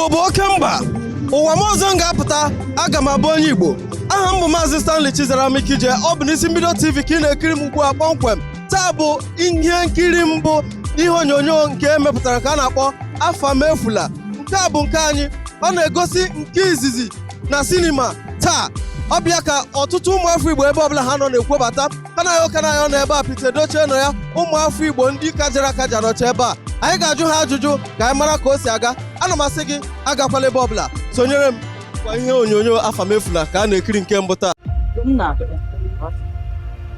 Igbo bụ oke mba ụwa m ọzọ ga-apụta aga m abụ onye Igbo aha m bụ Maazị Stanley Chizaramikije ọ bụ n'isi mbido TV ka ị na-ekiri m ugbu a kpọmkwem taa bụ ihe nkiri mbụ ihe onyonyo nke emepụtara ka a na-akpọ Afamefuna nke a bụ nke anyị ọ na-egosi nke izizi na sinima taa ọ bịa ka ọtụtụ ụmụafọ Igbo ebe ọbụla ha nọ na-ekwobata kanayo nọ ebe a Pete Edochie nọ ya ụmụafọ Igbo ndị kajara akaja nọcha ebe a anyị ga-ajụ ha ajụjụ ka anyị mara ka o si aga ana m asị gị agakwala ebe ọbụla sonyere m kwa ihe onyonyo Afamefuna ka a na-ekiri nke mbụ taa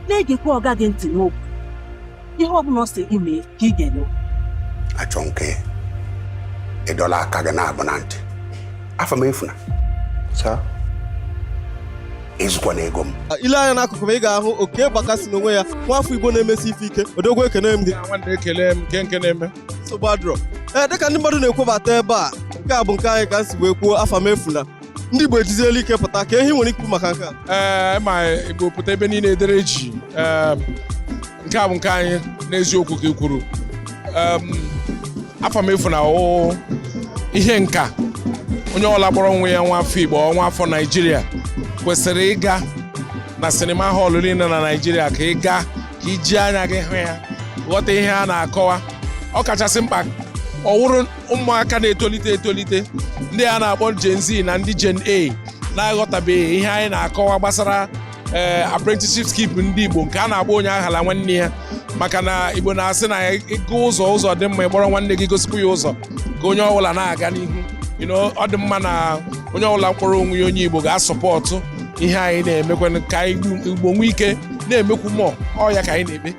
na-egekwa ọga gị ntị n'okwu ihe ọbụla ọ sị gị mee ka ị ga-eme achọ nke ịdọla aka gị na-abụ na ntị Afamefuna ezukwa na ego m ile anya n'akụkụ m ị ga-ahụ oke gbakasị n'onwe ya nwafọ Igbo na-emesi ife ike odogwu ekene m gị nke na-eme sogbadro dịka ndị mmadụ na-ekwobata ebe a nke a bụ nke anyị ka si wee kwuo Afamefuna ndị Igbo ejiziela ike pụta ka ehi nwere ikwu maka nke a ma Igbo pụta ebe niile edere ji nke a bụ nke anyị n'eziokwu ka ị kwuru Afamefuna ihe nka onye ọla kpọrọ onwe ya nwafọ Igbo nwafọ Naịjirịa kwesịrị ịga na sinima họlụ niile na Naịjirịa ka ị gaa ka iji anya gị hụ ya ghọta ihe a na-akọwa ọ kachasị mkpa ọ wụrụ ụmụaka na-etolite ndị a na-akpọ Gen Z na ndị Gen A na-aghọtabeghị ihe anyị na-akọwa gbasara apprenticeship skip ndị Igbo nke a na-agba onye aghala nwanne ya maka na Igbo na-asị na ịga ụzọ dị mma ịkpọrọ nwanne gị gosikwa ya ụzọ ka onye ọbụla na-aga n'ihu ọ dị mma na onye ọbụla mkpọrọ onwe ya onye Igbo ga-asọpọtụ ihe anyị na-emekwa ka Igbo nwee ike na-emekwu mmụọ ọ ya ka anyị na-eme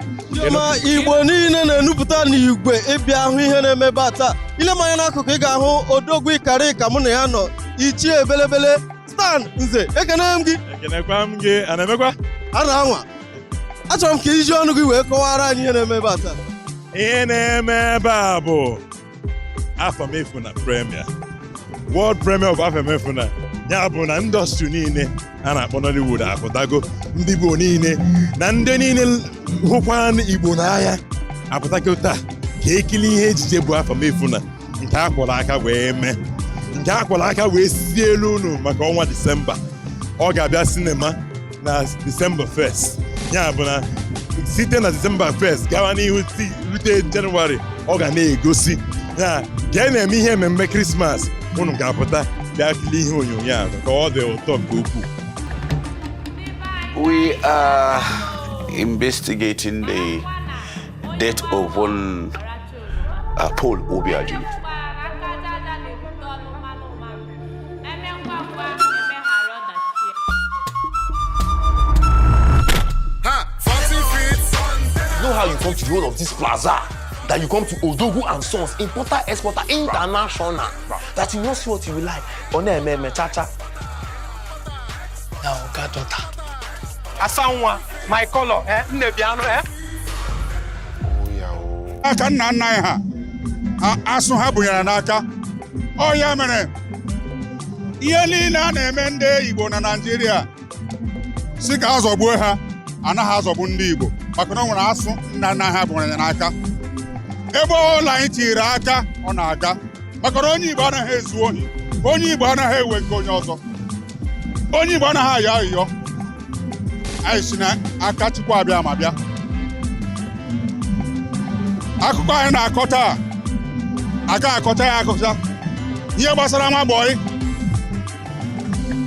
Igbo niile na-enupụta n'igwe ịbịa ahụ ihe na-emebe taa ile m anya n'akụkụ ị ga-ahụ odogwu ịkarị ka mụ na ya nọ Ichie Ebelebele Stan Nze ekene m gị ekenekwa m gị a na-emekwa a na-anwa achọrọ m ka iji ọnụ gị wee kọwara anyị ihe na-emebe taa ihe na-eme ebe a bụ Afamefuna premier World Premier of Afamefuna ya bụ na indọstrị niile a na-akpọ Nollywood apụtago ndị Igbo niile na ndị niile hụkwa Igbo n'ahịa apụtago taa ka ekili ihe ejije bụ Afamefuna nke akwọrọ aka wee mee nke akwọrọ aka wee si elu unu maka ọnwa Disemba ọ ga-abịa sinema na Disemba 1st ya bụ na site na Disemba 1st gawa n'ihu rute Jenụwarị ọ ga na-egosi ya ka na-eme ihe mmemme Krismas unu ga-apụta bịa kili ihe onyonyo a ka ọ dị ụtọ nke ukwuu. We are investigating the death of one Paul Obiaju. You know how you come to the whole of this plaza? That you come to Odogu and Sons, importer, exporter, international. That you know see what you will like. One chacha. Now, God daughter. Asanwa, my color, Nebiano, Oh yeah. Aka nna nna ha asụ ha bunyere n'aka ọ ya mere ihe niile a na-eme ndị Igbo na Naịjirịa si ka azọgbuo ha anaghị azọgbu ndị Igbo maka na ọ nwere asụ nna nna ha bunyere n'aka ebe ọla anyị tiri aka ọ na-aga maka na onye Igbo anaghị ezu ohi onye Igbo anaghị ewe nke onye ọzọ onye Igbo anaghị ayọ ayọ anyị si na aka Chukwu abịa ma bịa akụkọ anyị na-akọ taa aka akọta ya akọta ihe gbasara nwa bọyị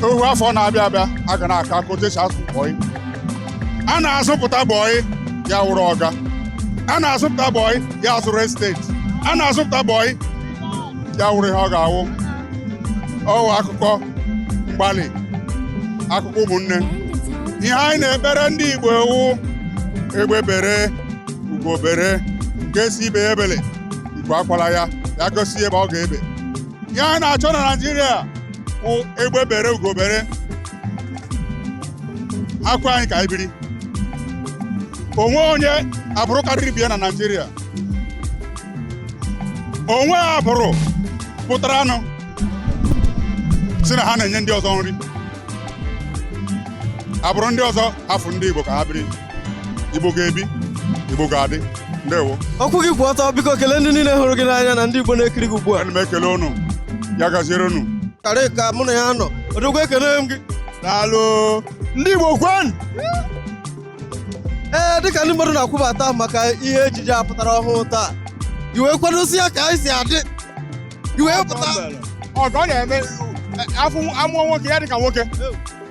ohu afọ na-abịa abịa a ga na-aka akọta si asụ bọyị a na-azụpụta bọyị ya wụrụ ọga a na-azụpụta bọyị ya zụrụ esteti a na-azụpụta bọyị ya wụrụ ihe ọ ga-awụ ọwụ akụkọ mgbalị akụkọ ụmụnne ihe anyị na-ekpere ndị Igbo ewu egbe bere ugo bere nke si ibe ebele Igbo akwala ya ya gosi ebe ọ ga-ebe ihe anyị na-achọ na Naịjirịa bụ egbe bere ugo bere akwa anyị ka anyị biri onwe onye abụrụ karịrị bịa na Naịjirịa onwe abụrụ pụtara anụ si na ha na-enye ndị ọzọ nri abụrụ ndị ọzọ hafụ ndị Igbo ka ha biri Igbo ga-ebi Igbo ga-adị ndewo ọkụ gị kwụ ọtọ biko kelee ndị niile hụrụ gị n'anya na ndị Igbo na-ekiri gị ugbu a ana m ekele unu ya gaziere unu. karị ka mụ na ya nọ odogwu ekene m gị. Daalụ ndị Igbo kwen. Ee, dịka ndị mmadụ na-akwụbata maka ihe ejije a pụtara ọhụụ taa, i wee kwadosi ya ka anyị si adị, i wee pụta Ọgọ na-eme afọ amụọ nwoke ya dịka nwoke.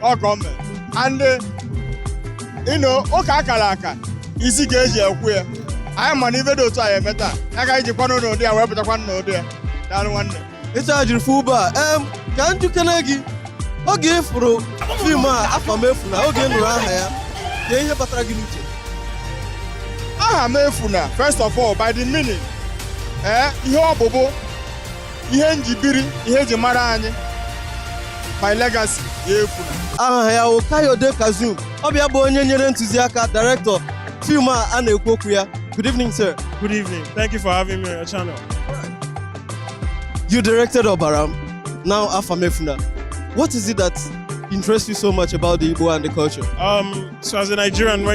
Ọgọ mere. And ụka akara aka isi ka eji ekwu ya. Anyị ma na ife dị otu a eme taa. Ya ka iji kwanụ n'ụdị ya wee pụtakwa n'ụdị ya. Daalụ nwanne. ịcha jiri fụ ụba ka njikere gị oge ị fụrụ fim a Afamefuna, oge ị nụrụ aha ya, ka ihe batara gị n'uche? Afamefuna, first of all, by the meaning, ihe ọbụbụ, ihe njibiri, ihe eji mara anyị, my legacy, Efuna. Aha ya wụ Kayode Kazum, ọ bịa bụ onye nyere ntụziaka director fim a na-ekwu okwu ya. Good evening, sir. Good evening. Thank you for having me on your channel. You directed Obaram, now Afamefuna. What is it that interests you so much about the Igbo and the culture? So as a Nigerian,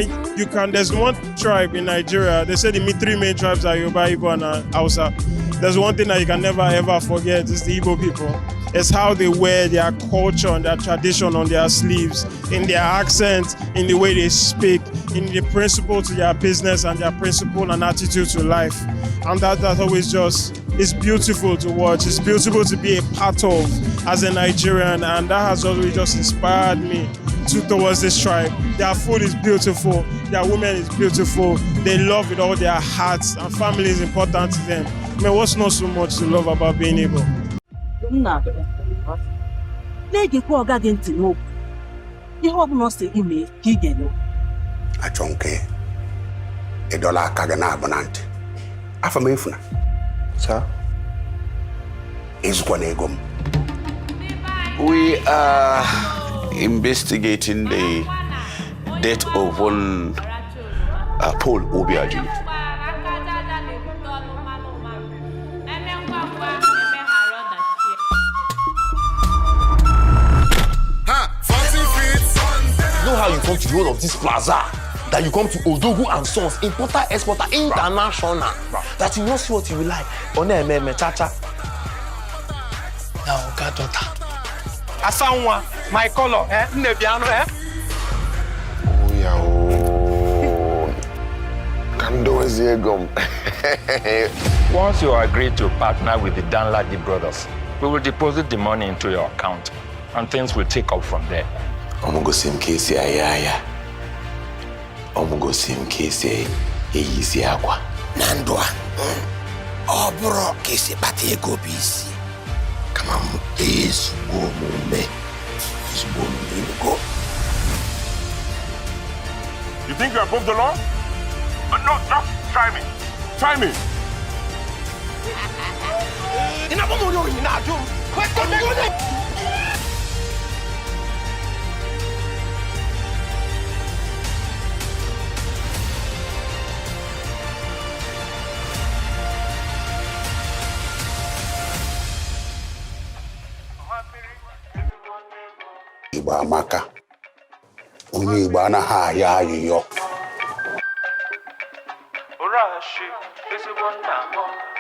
there's one tribe in Nigeria. They say the three main tribes are Yoruba, Igbo, and Hausa. There's one thing that you can never ever forget is the Igbo people. It's how they wear their culture and their tradition on their sleeves, in their accent, in the way they speak, in the principle to their business and their principle and attitude to life. And that always just is beautiful to watch. It's beautiful to be a part of as a Nigerian, and that has always just inspired me towards this tribe. Their food is beautiful, their women is beautiful, they love with all their hearts, and family is important to them. I mean, what's not so much to love about being Igbo? Na-egekwa ọga gị ntị n'okwu. Ihe ọbụla ọ sị gị mee ka ị ga-eme. achọ nke ịdọla aka gị na-abụ na ntị. Afamefuna, Sir? ịzụkwana ego m. We are investigating the death of one Paul Obiajulu. You know how you come to the whole of this plaza? That you come to Odogu and Sons, importer, exporter, international. That you know see what you will like. One chacha. Now, God, daughter. Afamefuna, my color, Nnebiano, Oh, yeah, oh. Kando Eziegom. Once you agree to partner with the Danladi brothers, we will deposit the money into your account and things will take up from there. Omugosim kesi ayaya. Omugosim kesi eyisi akwa. Nandwa, ọbụrụ ka esi kpata ego bụ isi. Kama m ezigbo omume. Ego. You think you're above the law? No, just try me. Try me. Igbo amaka. Onye Igbo anaghị ayọ ayịyọ. Urashi, is it one now?